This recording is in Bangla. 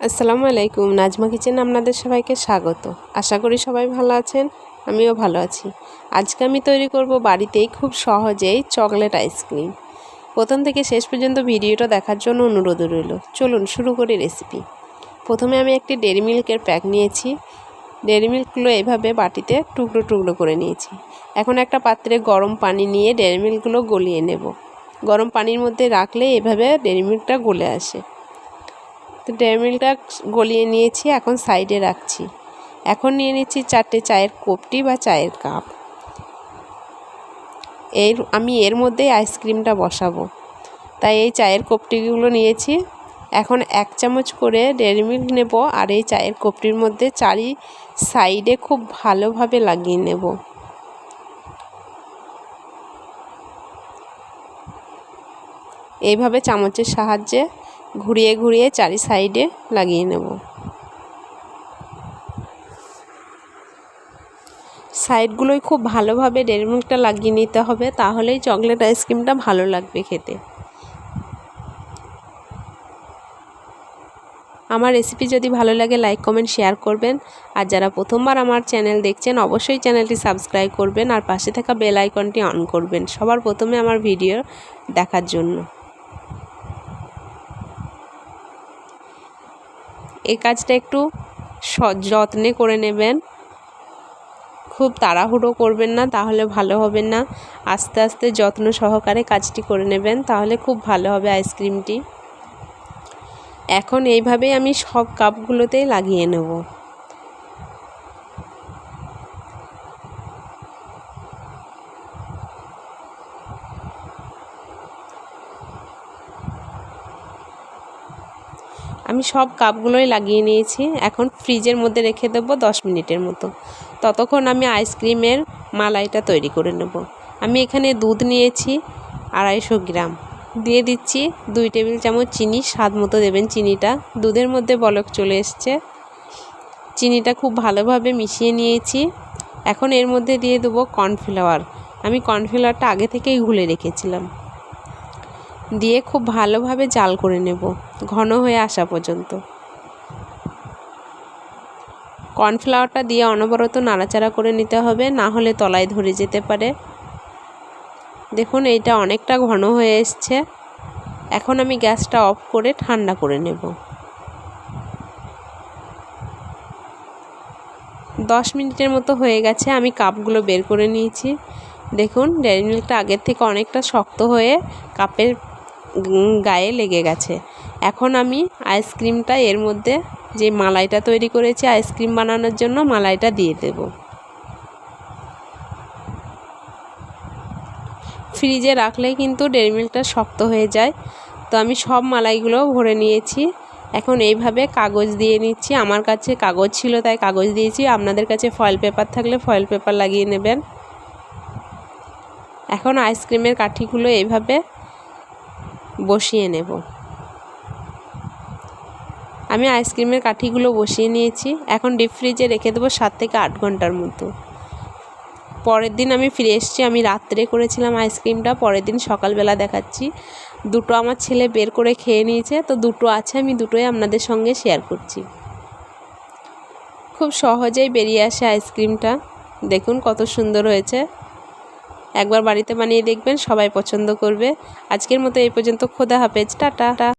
আসসালামু আলাইকুম। নাজমা কিচেন আপনাদের সবাইকে স্বাগত। আশা করি সবাই ভালো আছেন, আমিও ভালো আছি। আজকে আমি তৈরি করব বাড়িতেই খুব সহজেই চকলেট আইসক্রিম। প্রথম থেকে শেষ পর্যন্ত ভিডিওটা দেখার জন্য অনুরোধ রইল। চলুন শুরু করি রেসিপি। প্রথমে আমি একটি ডেইরি মিল্কের প্যাক নিয়েছি। ডেইরি মিল্কগুলো এভাবে বাটিতে টুকরো টুকরো করে নিয়েছি। এখন একটা পাত্রে গরম পানি নিয়ে ডেইরি মিল্কগুলো গলিয়ে নেব। গরম পানির মধ্যে রাখলে এভাবে ডেইরি মিল্কটা গলে আসে। তো ডেইরি মিল্কটা গলিয়ে নিয়েছি, এখন সাইডে রাখছি। এখন নিয়ে নিচ্ছি 4টে চায়ের কপটি বা চায়ের কাপ। আমি এর মধ্যেই আইসক্রিমটা বসাবো, তাই এই চায়ের কপটিগুলো নিয়েছি। এখন 1 চামচ করে ডেইরি মিল্ক নেব আর এই চায়ের কপটির মধ্যে চারি সাইডে খুব ভালোভাবে লাগিয়ে নেব। এইভাবে চামচের সাহায্যে ঘুরিয়ে ঘুরিয়ে চারি সাইডে লাগিয়ে নেব। সাইডগুলোই খুব ভালোভাবে ডেইরি মিল্কটা লাগিয়ে নিতে হবে, তাহলেই চকলেট আইসক্রিমটা ভালো লাগবে খেতে। আমার রেসিপি যদি ভালো লাগে লাইক কমেন্ট শেয়ার করবেন, আর যারা প্রথমবার আমার চ্যানেল দেখছেন অবশ্যই চ্যানেলটি সাবস্ক্রাইব করবেন আর পাশে থাকা বেল আইকনটি অন করবেন সবার প্রথমে আমার ভিডিও দেখার জন্য। এই কাজটা একটু যত্নে করে নেবেন, খুব তাড়াহুড়ো করবেন না, তাহলে ভালো হবে না। আস্তে আস্তে যত্ন সহকারে কাজটি করে নেবেন, তাহলে খুব ভালো হবে আইসক্রিমটি। এখন এইভাবেই আমি সব কাপগুলোতেই লাগিয়ে নেব। আমি সব কাপগুলোই লাগিয়ে নিয়েছি। এখন ফ্রিজের মধ্যে রেখে দেবো 10 মিনিটের মতো। ততক্ষণ আমি আইসক্রিমের মালাইটা তৈরি করে নেব। আমি এখানে দুধ নিয়েছি 250 গ্রাম। দিয়ে দিচ্ছি 2 টেবিল চামচ চিনি, স্বাদ মতো দেবেন চিনিটা। দুধের মধ্যে বলক চলে এসছে। চিনিটা খুব ভালোভাবে মিশিয়ে নিয়েছি। এখন এর মধ্যে দিয়ে দেবো কর্নফ্লাওয়ার। আমি কর্নফ্লাওয়ারটা আগে থেকেই গুলে রেখেছিলাম। দিয়ে খুব ভালোভাবে জাল করে নেব ঘন হয়ে আসা পর্যন্ত। কর্নফ্লাওয়ারটা দিয়ে অনবরত নাড়াচাড়া করে নিতে হবে, না হলে তলায় ধরে যেতে পারে। দেখুন এইটা অনেকটা ঘন হয়ে এসছে। এখন আমি গ্যাসটা অফ করে ঠান্ডা করে নেব। 10 মিনিটের মতো হয়ে গেছে। আমি কাপগুলো বের করে নিয়েছি। দেখুন ডেইরি মিল্কটা আগের থেকে অনেকটা শক্ত হয়ে কাপের গায়ে লেগে গেছে। এখন আমি আইসক্রিমটা এর মধ্যে যে মালাইটা তৈরি করেছি আইসক্রিম বানানোর জন্য মালাইটা দিয়ে দেব। ফ্রিজে রাখলেই কিন্তু ডেইরি মিল্কটা শক্ত হয়ে যায়। তো আমি সব মালাইগুলো ভরে নিয়েছি। এখন এইভাবে কাগজ দিয়ে নিচ্ছি। আমার কাছে কাগজ ছিল তাই কাগজ দিয়েছি, আপনাদের কাছে ফয়েল পেপার থাকলে ফয়েল পেপার লাগিয়ে নেবেন। এখন আইসক্রিমের কাঠিগুলো এইভাবে বসিয়ে নেব। আমি আইসক্রিমের কাঠিগুলো বসিয়ে নিয়েছি। এখন ডিপ ফ্রিজে রেখে দেবো 7 থেকে 8 ঘন্টার মতো। পরের দিন আমি ফিরে এসেছি। আমি রাত্রে করেছিলাম আইসক্রিমটা, পরের দিন সকালবেলা দেখাচ্ছি। দুটো আমার ছেলে বের করে খেয়ে নিয়েছে, তো দুটো আছে, আমি দুটোই আপনাদের সঙ্গে শেয়ার করছি। খুব সহজেই বেরিয়ে আসে আইসক্রিমটা। দেখুন কত সুন্দর হয়েছে। একবার বাড়িতে বানিয়ে দেখবেন, সবাই পছন্দ করবে। আজকের মতো এই পর্যন্ত। খোদা হাফেজ, টাটা।